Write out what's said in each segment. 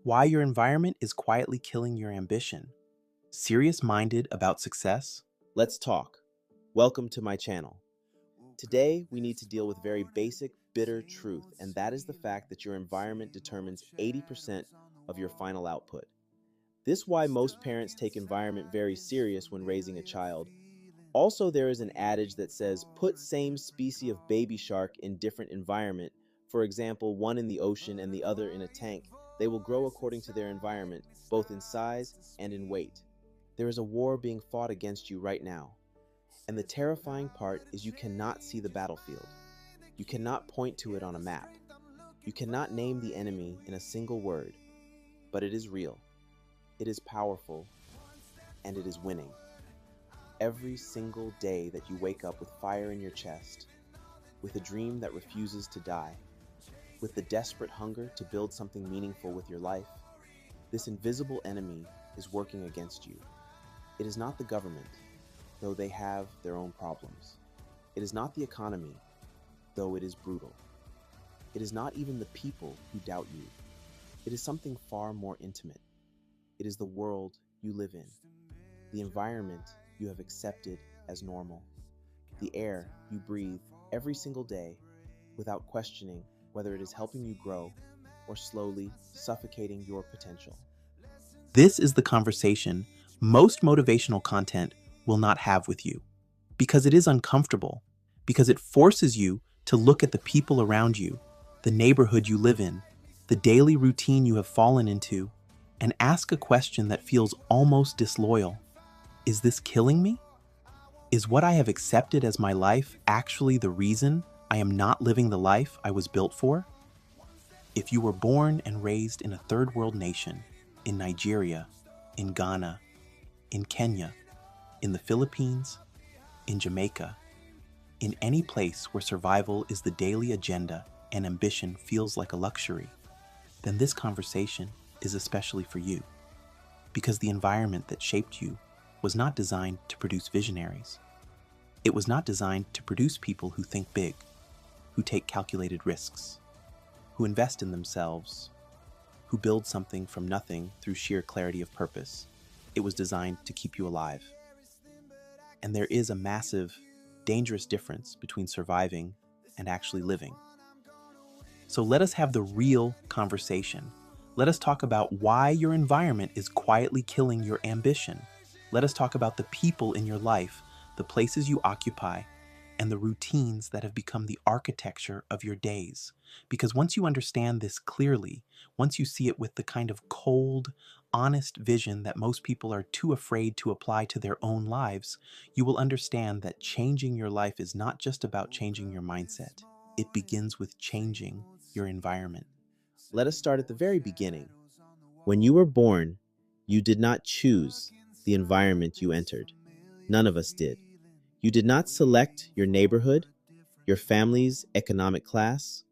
Why your environment is quietly killing your ambition. Serious-minded about success? Let's talk. Welcome to my channel. Today, we need to deal with very basic, bitter truth, and that is the fact that your environment determines 80% of your final output. This is why most parents take environment very serious when raising a child. Also, there is an adage that says, put same species of baby shark in different environment. For example, one in the ocean and the other in a tank. They will grow according to their environment, both in size and in weight. There is a war being fought against you right now. And the terrifying part is you cannot see the battlefield. You cannot point to it on a map. You cannot name the enemy in a single word. But it is real. It is powerful. And it is winning. Every single day that you wake up with fire in your chest, with a dream that refuses to die, with the desperate hunger to build something meaningful with your life, this invisible enemy is working against you. It is not the government, though they have their own problems. It is not the economy, though it is brutal. It is not even the people who doubt you. It is something far more intimate. It is the world you live in, the environment you have accepted as normal, the air you breathe every single day without questioning whether it is helping you grow or slowly suffocating your potential. This is the conversation most motivational content will not have with you, because it is uncomfortable, because it forces you to look at the people around you, the neighborhood you live in, the daily routine you have fallen into, and ask a question that feels almost disloyal. Is this killing me? Is what I have accepted as my life actually the reason I am not living the life I was built for? If you were born and raised in a third world nation, in Nigeria, in Ghana, in Kenya, in the Philippines, in Jamaica, in any place where survival is the daily agenda and ambition feels like a luxury, then this conversation is especially for you, because the environment that shaped you was not designed to produce visionaries. It was not designed to produce people who think big, who take calculated risks, who invest in themselves, who build something from nothing through sheer clarity of purpose. It was designed to keep you alive. And there is a massive, dangerous difference between surviving and actually living. So let us have the real conversation. Let us talk about why your environment is quietly killing your ambition. Let us talk about the people in your life, the places you occupy, and the routines that have become the architecture of your days. Because once you understand this clearly, once you see it with the kind of cold, honest vision that most people are too afraid to apply to their own lives, you will understand that changing your life is not just about changing your mindset. It begins with changing your environment. Let us start at the very beginning. When you were born, you did not choose the environment you entered. None of us did. You did not select your neighborhood, your family's economic class,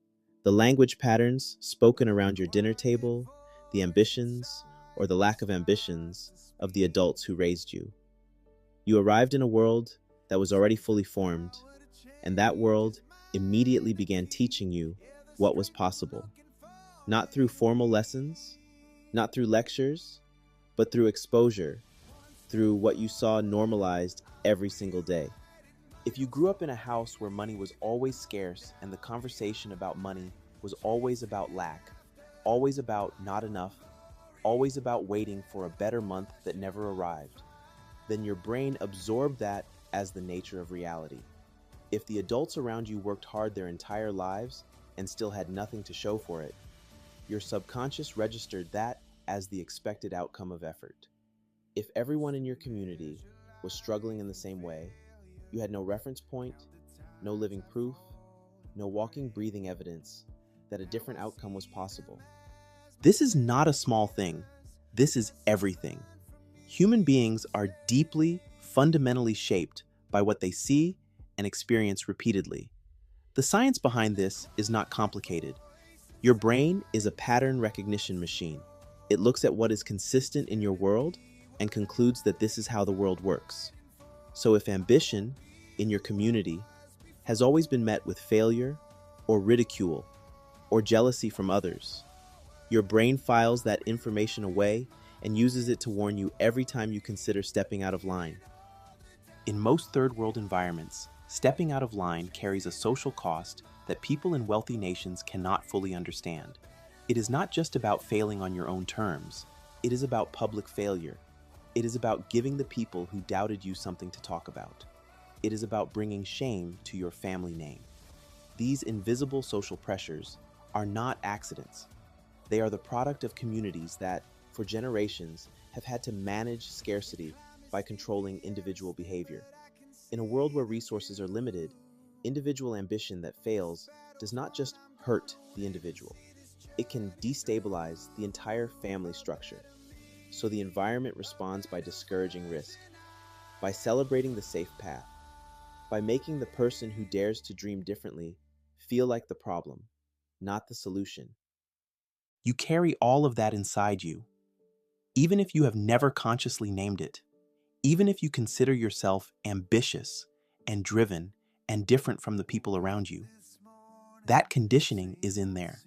the language patterns spoken around your dinner table, the ambitions or the lack of ambitions of the adults who raised you. You arrived in a world that was already fully formed, and that world immediately began teaching you what was possible. Not through formal lessons, not through lectures, but through exposure, through what you saw normalized every single day. If you grew up in a house where money was always scarce and the conversation about money was always about lack, always about not enough, always about waiting for a better month that never arrived, then your brain absorbed that as the nature of reality. If the adults around you worked hard their entire lives and still had nothing to show for it, your subconscious registered that as the expected outcome of effort. If everyone in your community was struggling in the same way, you had no reference point, no living proof, no walking, breathing evidence that a different outcome was possible. This is not a small thing. This is everything. Human beings are deeply, fundamentally shaped by what they see and experience repeatedly. The science behind this is not complicated. Your brain is a pattern recognition machine. It looks at what is consistent in your world and concludes that this is how the world works. So if ambition in your community has always been met with failure or ridicule or jealousy from others, Your brain files that information away and uses it to warn you every time you consider stepping out of line. In most third world environments, stepping out of line carries a social cost that people in wealthy nations cannot fully understand. It is not just about failing on your own terms. It is about public failure. It is about giving the people who doubted you something to talk about. It is about bringing shame to your family name. These invisible social pressures are not accidents. They are the product of communities that, for generations, have had to manage scarcity by controlling individual behavior. In a world where resources are limited, individual ambition that fails does not just hurt the individual. It can destabilize the entire family structure. So the environment responds by discouraging risk, by celebrating the safe path, by making the person who dares to dream differently feel like the problem, not the solution. You carry all of that inside you, even if you have never consciously named it, even if you consider yourself ambitious and driven and different from the people around you. That conditioning is in there,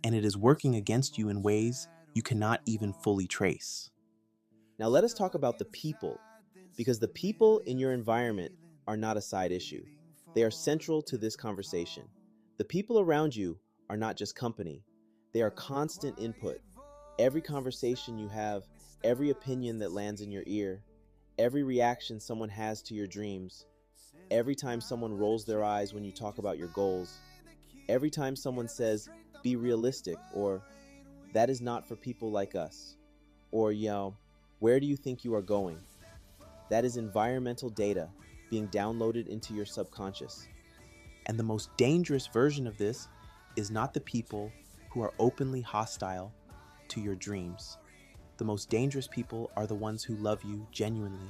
and it is working against you in ways you cannot even fully trace. Now let us talk about the people, because the people in your environment are not a side issue. They are central to this conversation. The people around you are not just company. They are constant input. Every conversation you have, every opinion that lands in your ear, every reaction someone has to your dreams, every time someone rolls their eyes when you talk about your goals, every time someone says, be realistic, or that is not for people like us, or, where do you think you are going? That is environmental data being downloaded into your subconscious. And the most dangerous version of this is not the people who are openly hostile to your dreams. The most dangerous people are the ones who love you genuinely,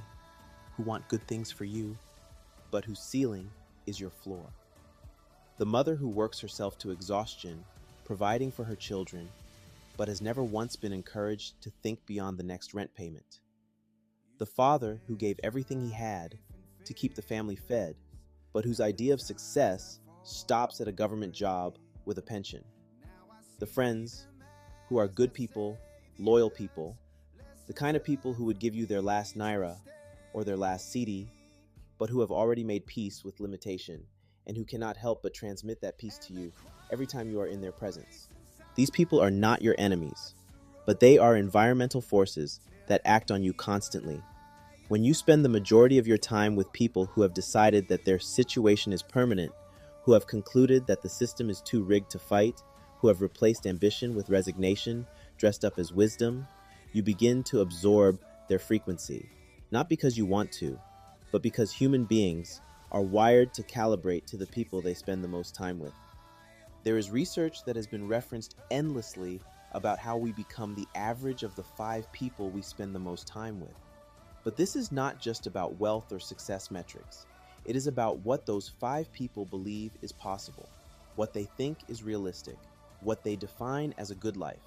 who want good things for you, but whose ceiling is your floor. The mother who works herself to exhaustion, providing for her children, but has never once been encouraged to think beyond the next rent payment. The father who gave everything he had to keep the family fed, but whose idea of success stops at a government job with a pension. The friends who are good people, loyal people, the kind of people who would give you their last naira or their last CD, but who have already made peace with limitation and who cannot help but transmit that peace to you every time you are in their presence. These people are not your enemies, but they are environmental forces that act on you constantly. When you spend the majority of your time with people who have decided that their situation is permanent, who have concluded that the system is too rigged to fight, who have replaced ambition with resignation, dressed up as wisdom, you begin to absorb their frequency, not because you want to, but because human beings are wired to calibrate to the people they spend the most time with. There is research that has been referenced endlessly about how we become the average of the 5 people we spend the most time with. But this is not just about wealth or success metrics. It is about what those 5 people believe is possible, what they think is realistic, what they define as a good life,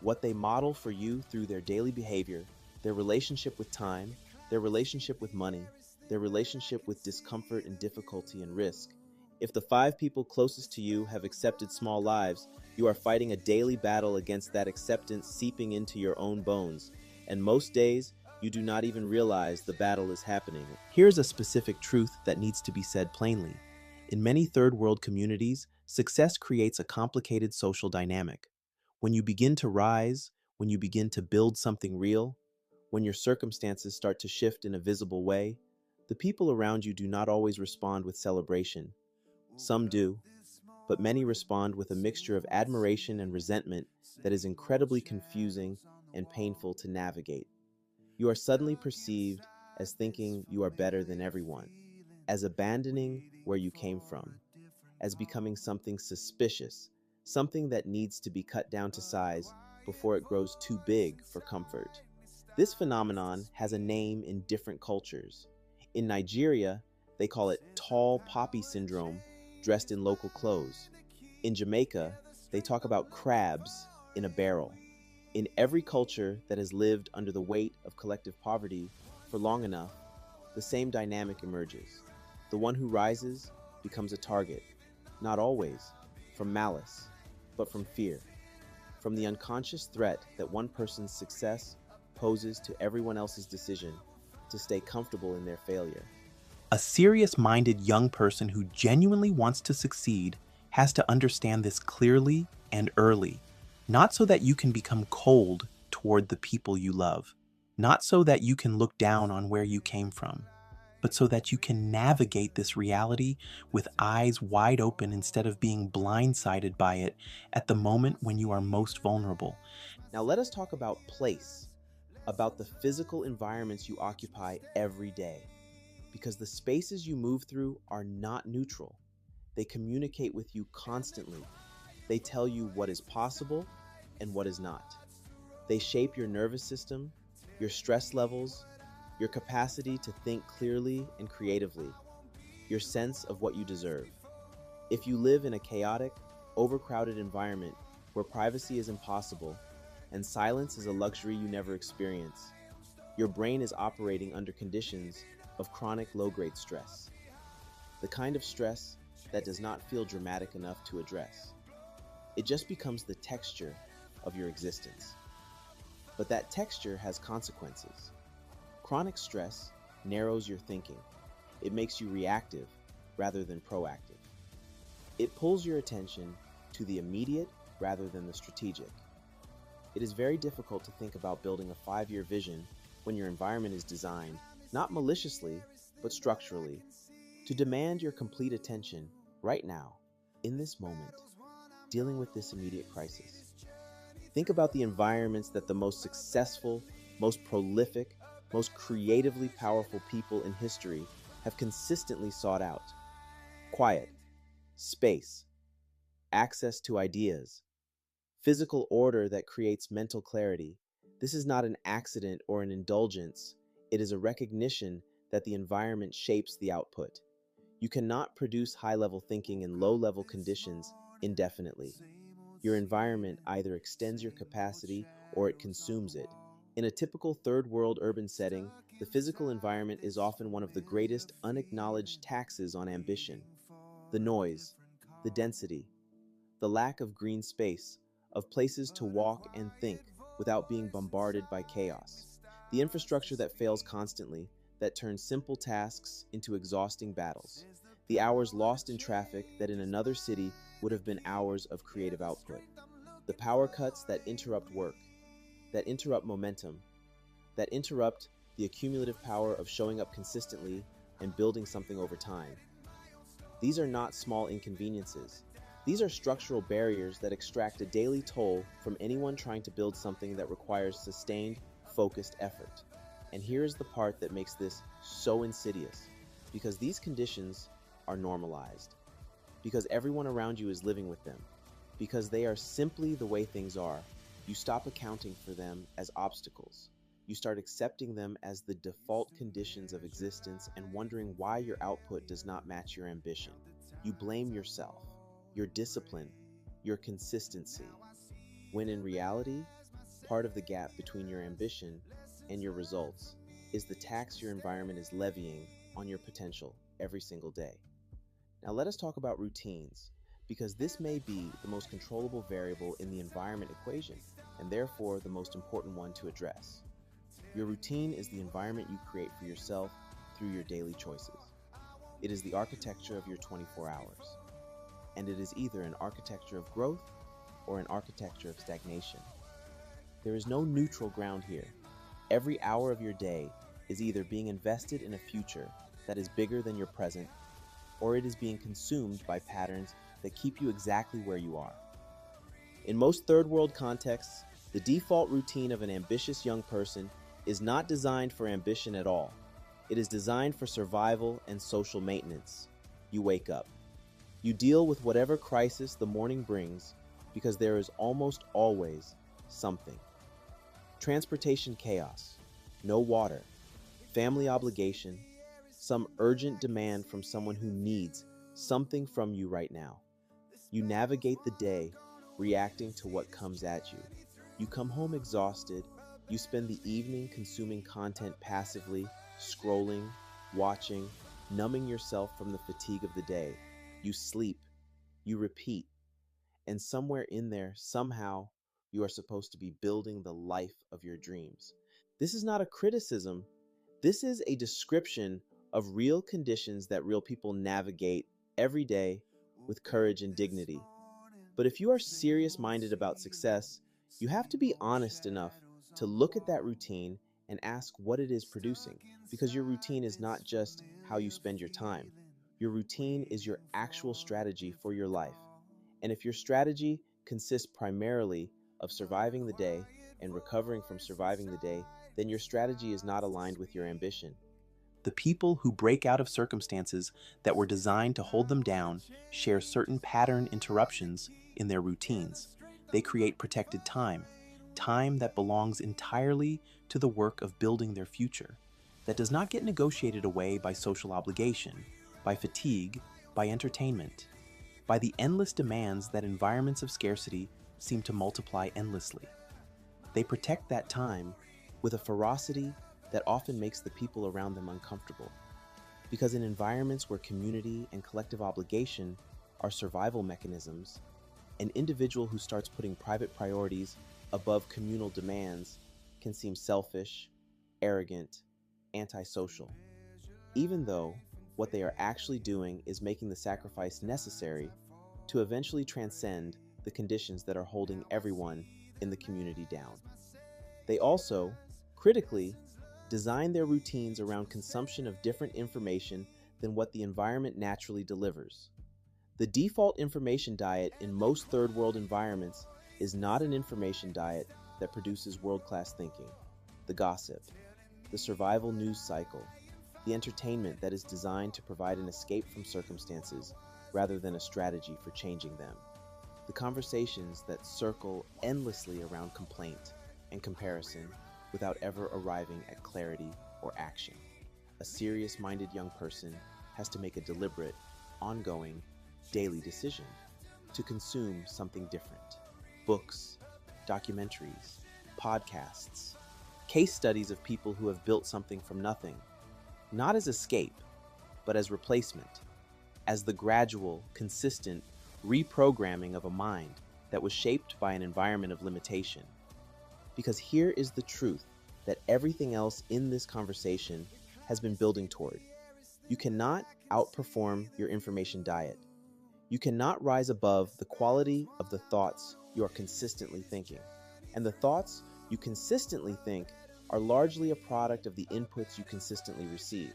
what they model for you through their daily behavior, their relationship with time, their relationship with money, their relationship with discomfort and difficulty and risk. If the 5 people closest to you have accepted small lives, you are fighting a daily battle against that acceptance seeping into your own bones. And most days, you do not even realize the battle is happening. Here's a specific truth that needs to be said plainly. In many third world communities, success creates a complicated social dynamic. When you begin to rise, when you begin to build something real, when your circumstances start to shift in a visible way, the people around you do not always respond with celebration. Some do, but many respond with a mixture of admiration and resentment that is incredibly confusing and painful to navigate. You are suddenly perceived as thinking you are better than everyone, as abandoning where you came from, as becoming something suspicious, something that needs to be cut down to size before it grows too big for comfort. This phenomenon has a name in different cultures. In Nigeria, they call it tall poppy syndrome, dressed in local clothes. In Jamaica, they talk about crabs in a barrel. In every culture that has lived under the weight of collective poverty for long enough, the same dynamic emerges. The one who rises becomes a target, not always from malice, but from fear. from the unconscious threat that one person's success poses to everyone else's decision to stay comfortable in their failure. A serious minded young person who genuinely wants to succeed has to understand this clearly and early, not so that you can become cold toward the people you love, not so that you can look down on where you came from, but so that you can navigate this reality with eyes wide open instead of being blindsided by it at the moment when you are most vulnerable. Now, let us talk about place, about the physical environments you occupy every day, because the spaces you move through are not neutral. They communicate with you constantly. They tell you what is possible and what is not. They shape your nervous system, your stress levels, your capacity to think clearly and creatively, your sense of what you deserve. If you live in a chaotic, overcrowded environment where privacy is impossible and silence is a luxury you never experience, your brain is operating under conditions of chronic low-grade stress, the kind of stress that does not feel dramatic enough to address. It just becomes the texture of your existence. But that texture has consequences. Chronic stress narrows your thinking. It makes you reactive rather than proactive. It pulls your attention to the immediate rather than the strategic. It is very difficult to think about building a 5-year vision when your environment is designed, not maliciously, but structurally, to demand your complete attention right now, in this moment, dealing with this immediate crisis. Think about the environments that the most successful, most prolific, most creatively powerful people in history have consistently sought out. Quiet, space, access to ideas, physical order that creates mental clarity. This is not an accident or an indulgence. It is a recognition that the environment shapes the output. You cannot produce high-level thinking in low-level conditions indefinitely. Your environment either extends your capacity or it consumes it. In a typical third-world urban setting, the physical environment is often one of the greatest unacknowledged taxes on ambition. The noise, the density, the lack of green space, of places to walk and think without being bombarded by chaos. The infrastructure that fails constantly, that turns simple tasks into exhausting battles. The hours lost in traffic that in another city would have been hours of creative output. The power cuts that interrupt work, that interrupt momentum, that interrupt the accumulative power of showing up consistently and building something over time. These are not small inconveniences. These are structural barriers that extract a daily toll from anyone trying to build something that requires sustained, focused effort. And here is the part that makes this so insidious. Because these conditions are normalized. Because everyone around you is living with them. Because they are simply the way things are, you stop accounting for them as obstacles. You start accepting them as the default conditions of existence and wondering why your output does not match your ambition. You blame yourself, your discipline, your consistency, when in reality, part of the gap between your ambition and your results is the tax your environment is levying on your potential every single day. Now let us talk about routines, because this may be the most controllable variable in the environment equation, and therefore the most important one to address. Your routine is the environment you create for yourself through your daily choices. It is the architecture of your 24 hours. And it is either an architecture of growth or an architecture of stagnation. There is no neutral ground here. Every hour of your day is either being invested in a future that is bigger than your present, or it is being consumed by patterns that keep you exactly where you are. In most third world contexts, the default routine of an ambitious young person is not designed for ambition at all. It is designed for survival and social maintenance. You wake up. You deal with whatever crisis the morning brings because there is almost always something. Transportation chaos, no water, family obligation, some urgent demand from someone who needs something from you right now. You navigate the day reacting to what comes at you. You come home exhausted. You spend the evening consuming content passively, scrolling, watching, numbing yourself from the fatigue of the day. You sleep, you repeat, and somewhere in there, somehow, You are supposed to be building the life of your dreams. This is not a criticism. This is a description of real conditions that real people navigate every day with courage and dignity. But if you are serious minded about success, you have to be honest enough to look at that routine and ask what it is producing. Because your routine is not just how you spend your time, your routine is your actual strategy for your life. And if your strategy consists primarily of surviving the day and recovering from surviving the day, then your strategy is not aligned with your ambition. The people who break out of circumstances that were designed to hold them down share certain pattern interruptions in their routines. They create protected time, time that belongs entirely to the work of building their future, that does not get negotiated away by social obligation, by fatigue, by entertainment, by the endless demands that environments of scarcity seem to multiply endlessly. They protect that time with a ferocity that often makes the people around them uncomfortable. Because in environments where community and collective obligation are survival mechanisms, an individual who starts putting private priorities above communal demands can seem selfish, arrogant, antisocial, even though what they are actually doing is making the sacrifice necessary to eventually transcend the conditions that are holding everyone in the community down. They also, critically, design their routines around consumption of different information than what the environment naturally delivers. The default information diet in most third world environments is not an information diet that produces world-class thinking. The gossip, the survival news cycle, the entertainment that is designed to provide an escape from circumstances rather than a strategy for changing them. The conversations that circle endlessly around complaint and comparison without ever arriving at clarity or action. A serious-minded young person has to make a deliberate, ongoing, daily decision to consume something different. Books, documentaries, podcasts, case studies of people who have built something from nothing, not as escape, but as replacement, as the gradual, consistent reprogramming of a mind that was shaped by an environment of limitation. Because here is the truth that everything else in this conversation has been building toward. You cannot outperform your information diet. You cannot rise above the quality of the thoughts you are consistently thinking. And the thoughts you consistently think are largely a product of the inputs you consistently receive.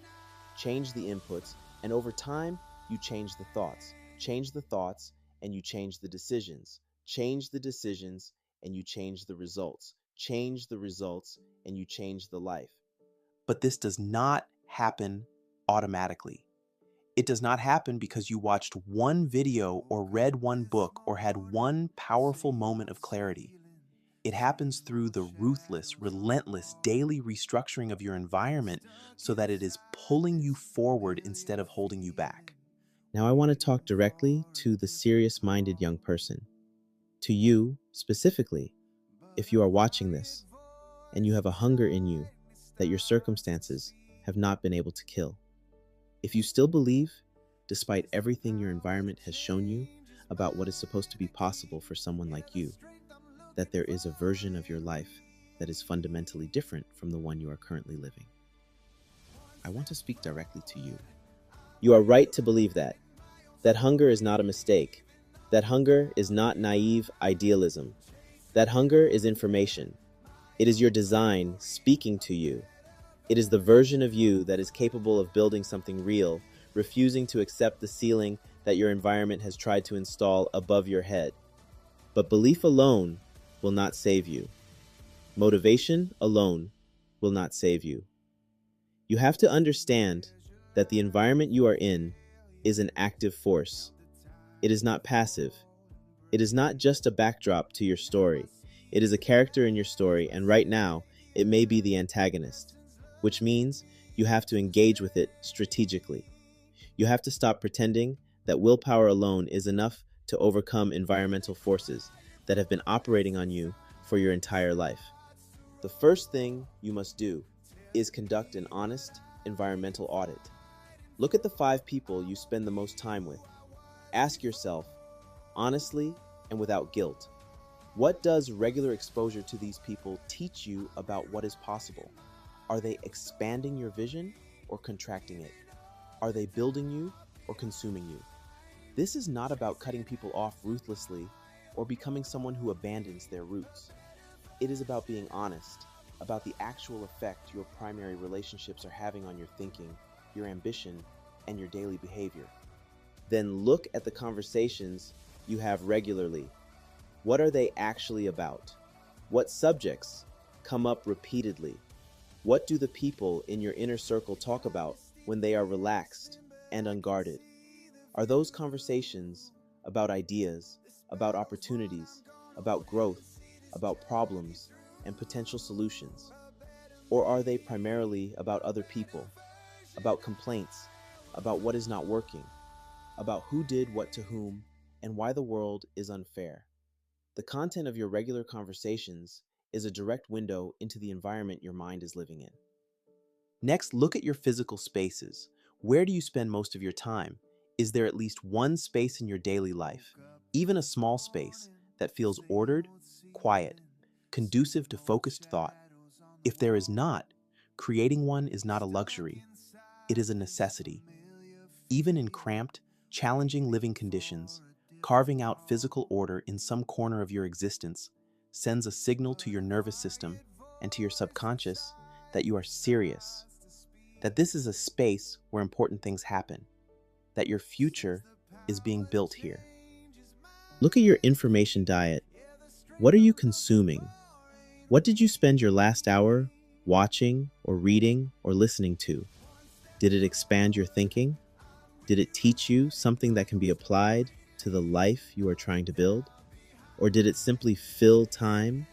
Change the inputs, and over time, you change the thoughts. Change the thoughts, and you change the decisions. Change the decisions, and you change the results. Change the results, and you change the life. But this does not happen automatically. It does not happen because you watched one video or read one book or had one powerful moment of clarity. It happens through the ruthless, relentless, daily restructuring of your environment so that it is pulling you forward instead of holding you back. Now I want to talk directly to the serious-minded young person. To you, specifically, if you are watching this, and you have a hunger in you that your circumstances have not been able to kill. If you still believe, despite everything your environment has shown you about what is supposed to be possible for someone like you, that there is a version of your life that is fundamentally different from the one you are currently living, I want to speak directly to you. You are right to believe that. That hunger is not a mistake. That hunger is not naive idealism. That hunger is information. It is your design speaking to you. It is the version of you that is capable of building something real, refusing to accept the ceiling that your environment has tried to install above your head. But belief alone will not save you. Motivation alone will not save you. You have to understand that the environment you are in is an active force. It is not passive. It is not just a backdrop to your story. It is a character in your story, and right now, it may be the antagonist, which means you have to engage with it strategically. You have to stop pretending that willpower alone is enough to overcome environmental forces that have been operating on you for your entire life. The first thing you must do is conduct an honest environmental audit. Look at the 5 people you spend the most time with. Ask yourself, honestly and without guilt, What does regular exposure to these people teach you about what is possible? Are they expanding your vision or contracting it? Are they building you or consuming you? This is not about cutting people off ruthlessly or becoming someone who abandons their roots. It is about being honest about the actual effect your primary relationships are having on your thinking, your ambition, and your daily behavior. Then look at the conversations you have regularly. What are they actually about? What subjects come up repeatedly? What do the people in your inner circle talk about when they are relaxed and unguarded? Are those conversations about ideas, about opportunities, about growth, about problems, and potential solutions? Or are they primarily about other people, about complaints, about what is not working, about who did what to whom, and why the world is unfair? The content of your regular conversations is a direct window into the environment your mind is living in. Next, look at your physical spaces. Where do you spend most of your time? Is there at least one space in your daily life, even a small space, that feels ordered, quiet, conducive to focused thought? If there is not, creating one is not a luxury, it is a necessity. Even in cramped, challenging living conditions, carving out physical order in some corner of your existence sends a signal to your nervous system and to your subconscious that you are serious, that this is a space where important things happen, that your future is being built here. Look at your information diet. What are you consuming? What did you spend your last hour watching or reading or listening to? Did it expand your thinking? Did it teach you something that can be applied to the life you are trying to build? Or did it simply fill time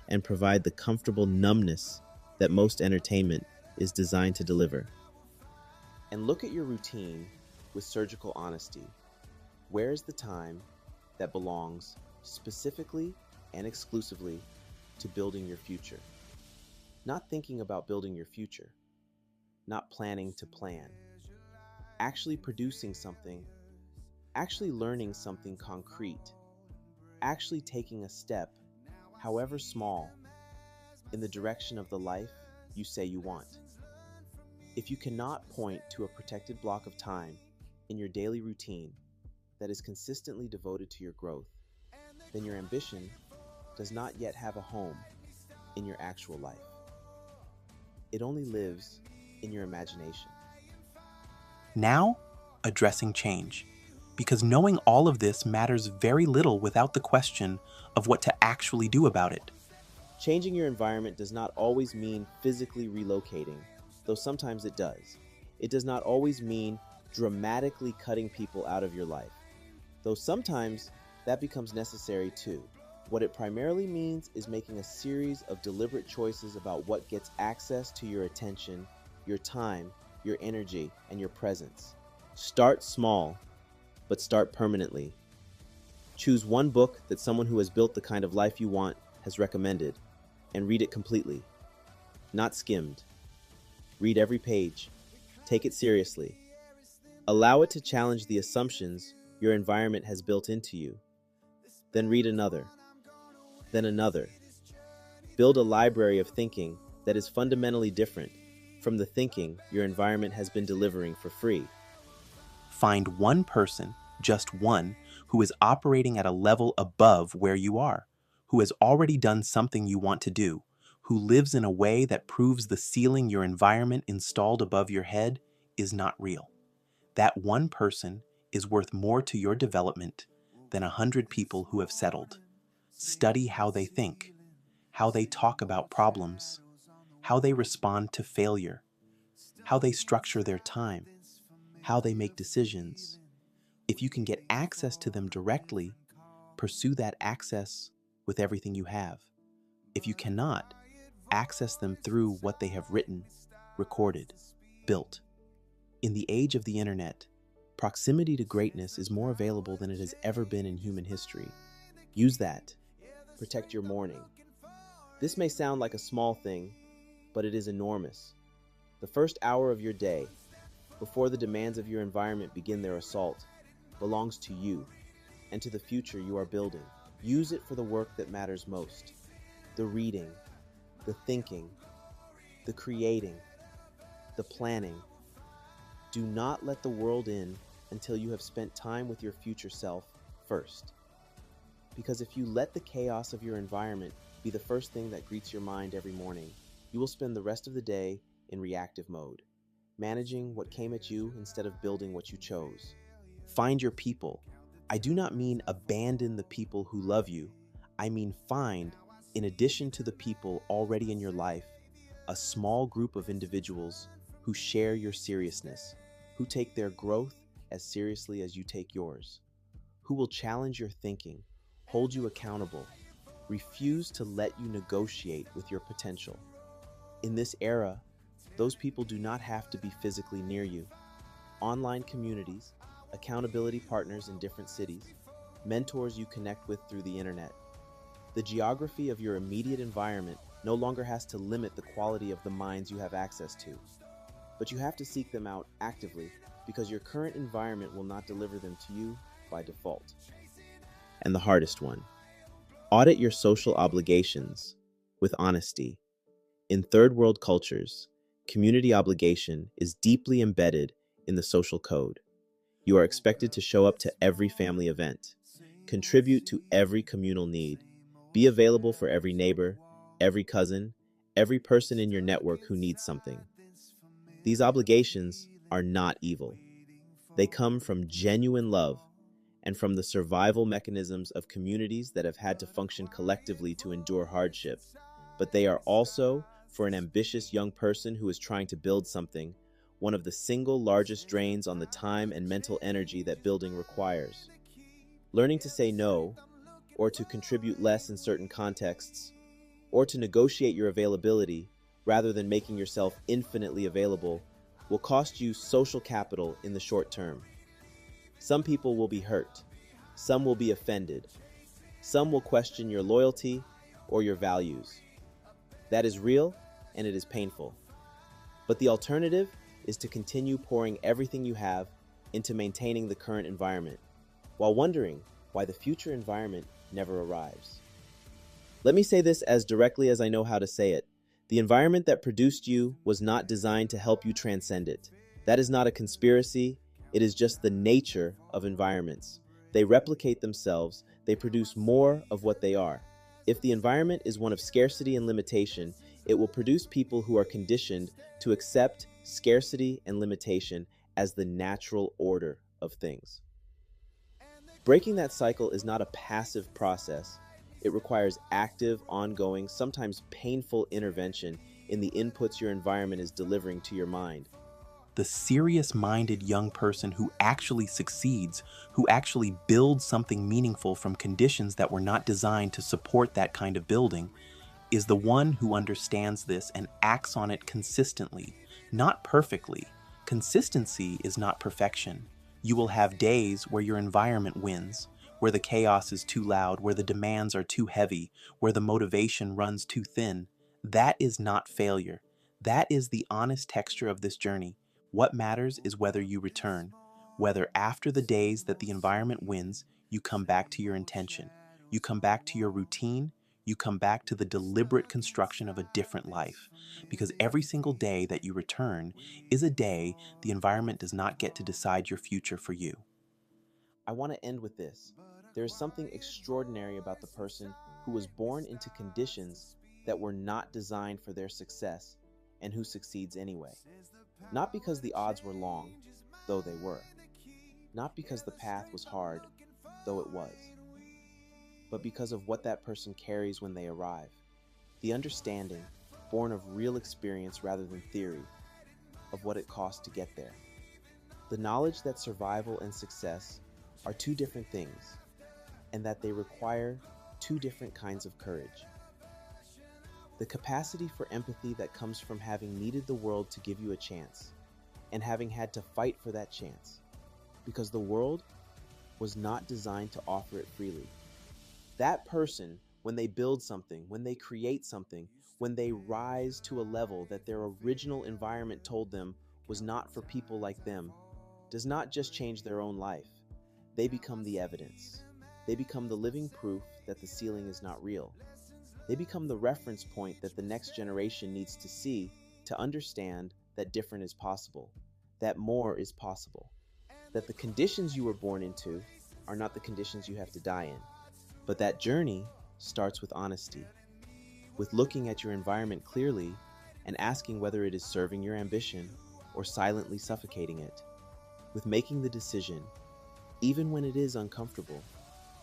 and provide the comfortable numbness that most entertainment is designed to deliver? And look at your routine with surgical honesty. Where is the time that belongs specifically and exclusively to building your future? Not thinking about building your future, not planning to plan, actually producing something, actually learning something concrete, actually taking a step, however small, in the direction of the life you say you want. If you cannot point to a protected block of time in your daily routine that is consistently devoted to your growth, then your ambition does not yet have a home in your actual life. It only lives in your imagination. Now, addressing change. Because knowing all of this matters very little without the question of what to actually do about it. Changing your environment does not always mean physically relocating, though sometimes it does. It does not always mean dramatically cutting people out of your life, though sometimes that becomes necessary too. What it primarily means is making a series of deliberate choices about what gets access to your attention, your time, your energy, and your presence. Start small, but start permanently. Choose one book that someone who has built the kind of life you want has recommended, and read it completely, not skimmed. Read every page. Take it seriously. Allow it to challenge the assumptions your environment has built into you. Then read another. Then another. Build a library of thinking that is fundamentally different from the thinking your environment has been delivering for free. Find one person, just one, who is operating at a level above where you are, who has already done something you want to do, who lives in a way that proves the ceiling your environment installed above your head is not real. That one person is worth more to your development than 100 people who have settled. Study how they think, how they talk about problems, how they respond to failure, how they structure their time, how they make decisions. If you can get access to them directly, pursue that access with everything you have. If you cannot, access them through what they have written, recorded, built. In the age of the internet, proximity to greatness is more available than it has ever been in human history. Use that. Protect your morning. This may sound like a small thing, but it is enormous. The first hour of your day, before the demands of your environment begin their assault, belongs to you and to the future you are building. Use it for the work that matters most: the reading, the thinking, the creating, the planning. Do not let the world in until you have spent time with your future self first. Because if you let the chaos of your environment be the first thing that greets your mind every morning, you will spend the rest of the day in reactive mode, managing what came at you instead of building what you chose. Find your people. I do not mean abandon the people who love you. I mean find, in addition to the people already in your life, a small group of individuals who share your seriousness, who take their growth as seriously as you take yours, who will challenge your thinking, hold you accountable, refuse to let you negotiate with your potential. In this era, those people do not have to be physically near you. Online communities, accountability partners in different cities, mentors you connect with through the internet. The geography of your immediate environment no longer has to limit the quality of the minds you have access to, but you have to seek them out actively because your current environment will not deliver them to you by default. And the hardest one: audit your social obligations with honesty. In third world cultures, community obligation is deeply embedded in the social code. You are expected to show up to every family event, contribute to every communal need, be available for every neighbor, every cousin, every person in your network who needs something. These obligations are not evil. They come from genuine love and from the survival mechanisms of communities that have had to function collectively to endure hardship. But they are also, for an ambitious young person who is trying to build something, one of the single largest drains on the time and mental energy that building requires. Learning to say no, or to contribute less in certain contexts, or to negotiate your availability rather than making yourself infinitely available will cost you social capital in the short term. Some people will be hurt. Some will be offended. Some will question your loyalty or your values. That is real and it is painful. But the alternative is to continue pouring everything you have into maintaining the current environment, while wondering why the future environment never arrives. Let me say this as directly as I know how to say it. The environment that produced you was not designed to help you transcend it. That is not a conspiracy. It is just the nature of environments. They replicate themselves. They produce more of what they are. If the environment is one of scarcity and limitation, it will produce people who are conditioned to accept scarcity and limitation as the natural order of things. Breaking that cycle is not a passive process. It requires active, ongoing, sometimes painful intervention in the inputs your environment is delivering to your mind. The serious-minded young person who actually succeeds, who actually builds something meaningful from conditions that were not designed to support that kind of building, is the one who understands this and acts on it consistently, not perfectly. Consistency is not perfection. You will have days where your environment wins, where the chaos is too loud, where the demands are too heavy, where the motivation runs too thin. That is not failure. That is the honest texture of this journey. What matters is whether you return, whether after the days that the environment wins, you come back to your intention, you come back to your routine, you come back to the deliberate construction of a different life. Because every single day that you return is a day the environment does not get to decide your future for you. I want to end with this. There is something extraordinary about the person who was born into conditions that were not designed for their success and who succeeds anyway. Not because the odds were long, though they were. Not because the path was hard, though it was. But because of what that person carries when they arrive. The understanding, born of real experience rather than theory, of what it costs to get there. The knowledge that survival and success are two different things, and that they require two different kinds of courage. The capacity for empathy that comes from having needed the world to give you a chance, and having had to fight for that chance, because the world was not designed to offer it freely. That person, when they build something, when they create something, when they rise to a level that their original environment told them was not for people like them, does not just change their own life. They become the evidence. They become the living proof that the ceiling is not real. They become the reference point that the next generation needs to see to understand that different is possible, that more is possible, that the conditions you were born into are not the conditions you have to die in. But that journey starts with honesty, with looking at your environment clearly and asking whether it is serving your ambition or silently suffocating it, with making the decision, even when it is uncomfortable,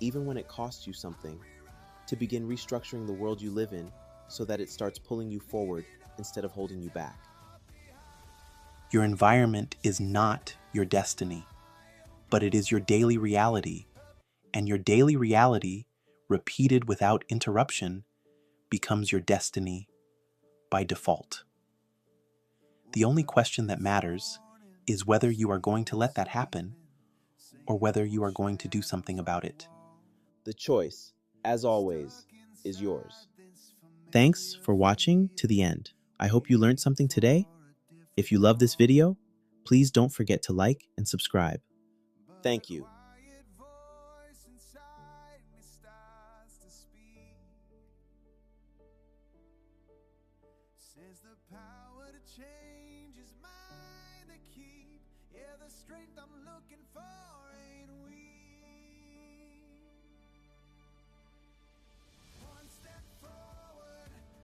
even when it costs you something, to begin restructuring the world you live in so that it starts pulling you forward instead of holding you back. Your environment is not your destiny, but it is your daily reality, and your daily reality, repeated without interruption, becomes your destiny by default. The only question that matters is whether you are going to let that happen or whether you are going to do something about it. The choice, as always, is yours. Thanks for watching to the end. I hope you learned something today. If you love this video, please don't forget to like and subscribe. Thank you. Says the power to change is mine to keep. Yeah, the strength I'm looking for.